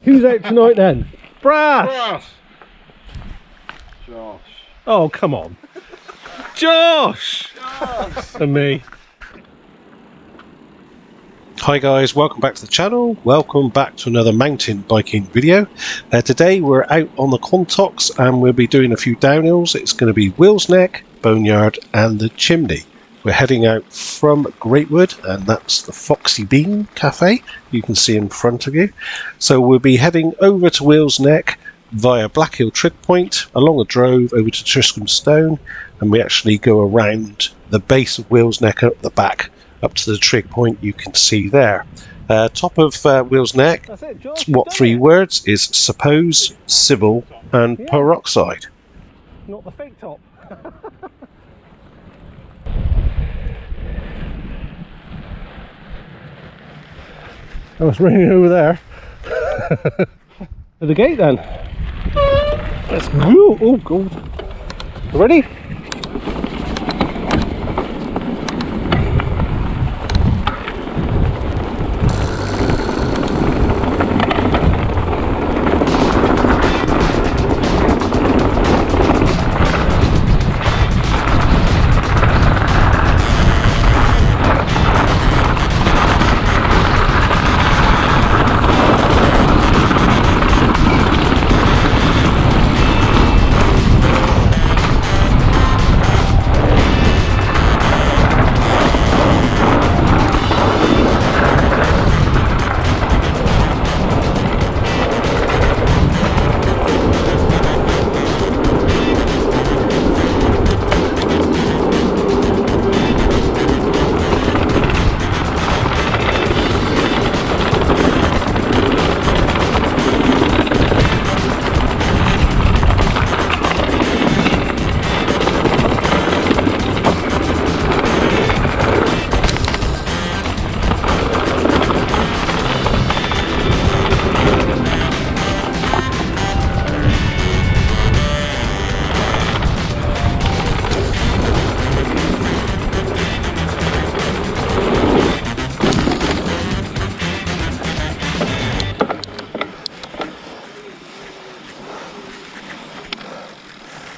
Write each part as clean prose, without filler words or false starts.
Who's out tonight then? Brass! Brass! Josh. Oh, come on. Josh! And me. Hi guys, welcome back to the channel. Welcome back to another mountain biking video. Today we're out on the Quantocks and we'll be doing a few downhills. It's going to be Will's Neck, BoneYard and the Chimney. We're heading out from Greatwood and that's the Foxy Bean Cafe you can see in front of you. So we'll be heading over to Will's Neck via Black Hill Trig Point, along a drove over to Tristram Stone, and we actually go around the base of Will's Neck up the back up to the trig point you can see there. Top of Will's Neck, That's it, Josh. what three words is suppose, civil and peroxide. Not the fake top. Oh, it's raining over there. At the gate then. Let's go. Oh god. Ready?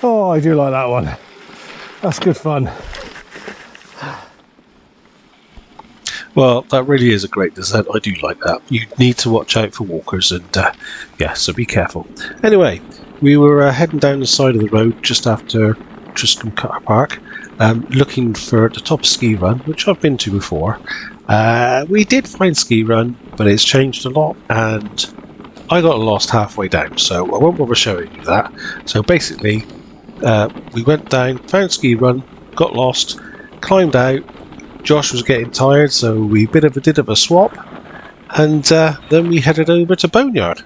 Oh, I do like that one. That's good fun. Well, that really is a great descent. I do like that. You need to watch out for walkers and yeah, so be careful. Anyway, we were heading down the side of the road just after Tristram Car Park, looking for the top ski run, which I've been to before. We did find ski run, but it's changed a lot and I got lost halfway down, so I won't bother showing you that. So basically, we went down, found ski run, got lost, climbed out. Josh was getting tired, so we did a swap, and then we headed over to BoneYard.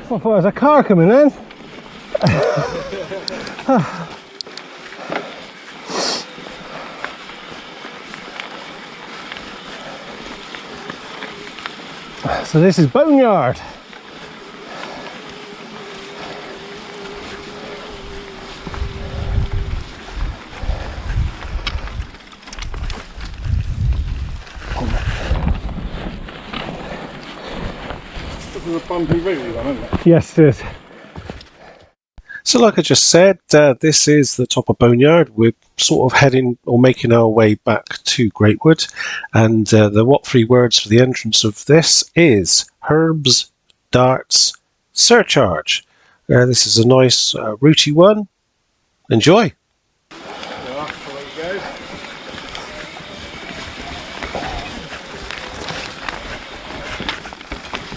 I thought there was a car coming in. So this is BoneYard. This is a bumpy route, isn't it? Yes, it is. So like I just said, this is the top of BoneYard. We're sort of heading or making our way back to Greatwood, and the what three words for the entrance of this is herbs, darts, surcharge. This is a nice rooty one. Enjoy. Yeah, so there you go.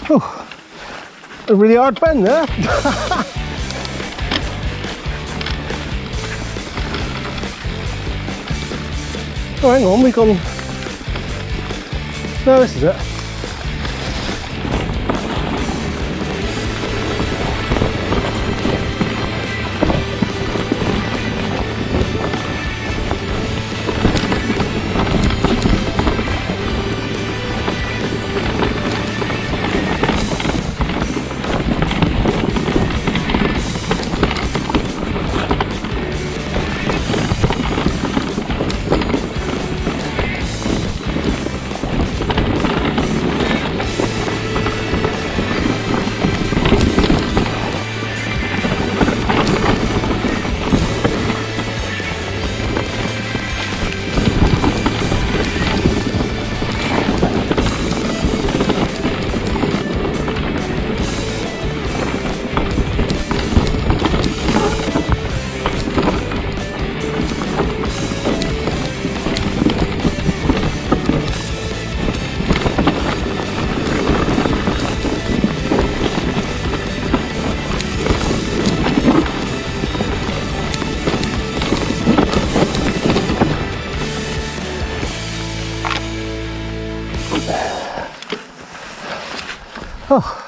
Oh, a really hard bend there. Oh, hang on, we've gone. No, this is it.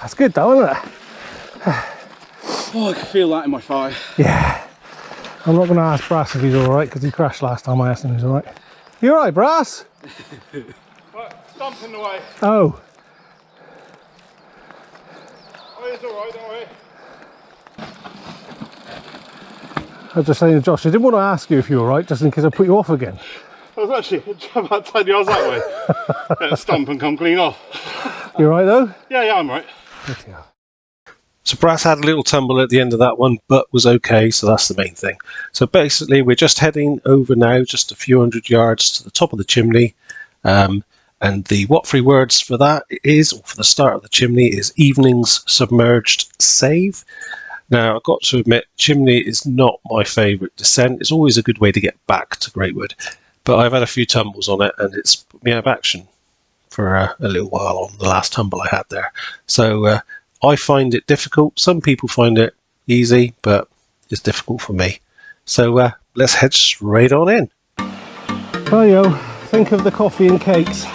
That's good though, isn't it? Oh, I can feel that in my thigh. Yeah. I'm not going to ask Brass if he's alright because he crashed last time I asked him if he's alright. You alright, Brass? What? Stomping away. Oh. Oh, it's alright, don't worry. I was just saying to Josh, I didn't want to ask you if you were alright just in case I put you off again. I was actually about 10 yards that way. Let it stomp and come clean off. You alright though? Yeah, I'm right. Yeah. So Brass had a little tumble at the end of that one, but was okay, so that's the main thing. So basically, we're just heading over now, just a few hundred yards to the top of the chimney. And the what three words for that is, or for the start of the chimney, is evenings submerged save. Now, I've got to admit, chimney is not my favourite descent. It's always a good way to get back to Greatwood, but I've had a few tumbles on it, and it's put me out of action for a little while on the last tumble I had there. So I find it difficult. Some people find it easy, but it's difficult for me. So let's head straight on in. Hiyo, think of the coffee and cakes.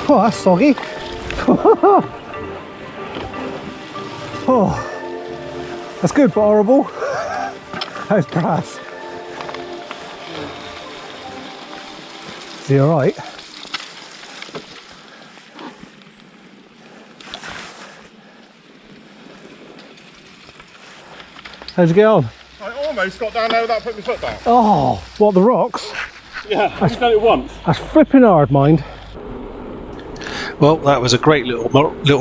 Oh, that's soggy. Oh, that's good but horrible. How's Brass? Is he alright? How'd you get on? I almost got down there without putting my foot down. Oh, what, the rocks? Yeah, I've done it once. That's flipping hard, mind. Well, that was a great little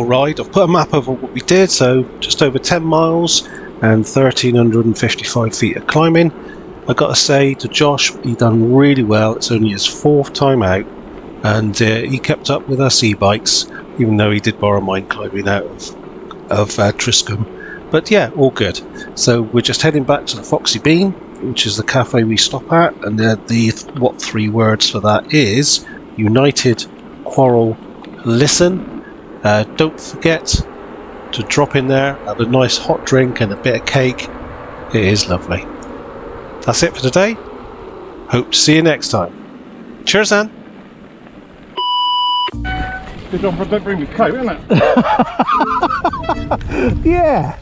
ride. I've put a map over what we did, so just over 10 miles and 1,355 feet of climbing. I got to say to Josh, he done really well. It's only his 4th time out, and he kept up with us e-bikes, even though he did borrow mine climbing out of Triscombe. But yeah, all good. So we're just heading back to the Foxy Bean, which is the cafe we stop at, and the what 3 words for that is united, quarrel, listen. Don't forget to drop in there, have a nice hot drink and a bit of cake. It is lovely. That's it for today. Hope to see you next time. Cheers, Anne. Good job for don't bring me coat, isn't it? Yeah.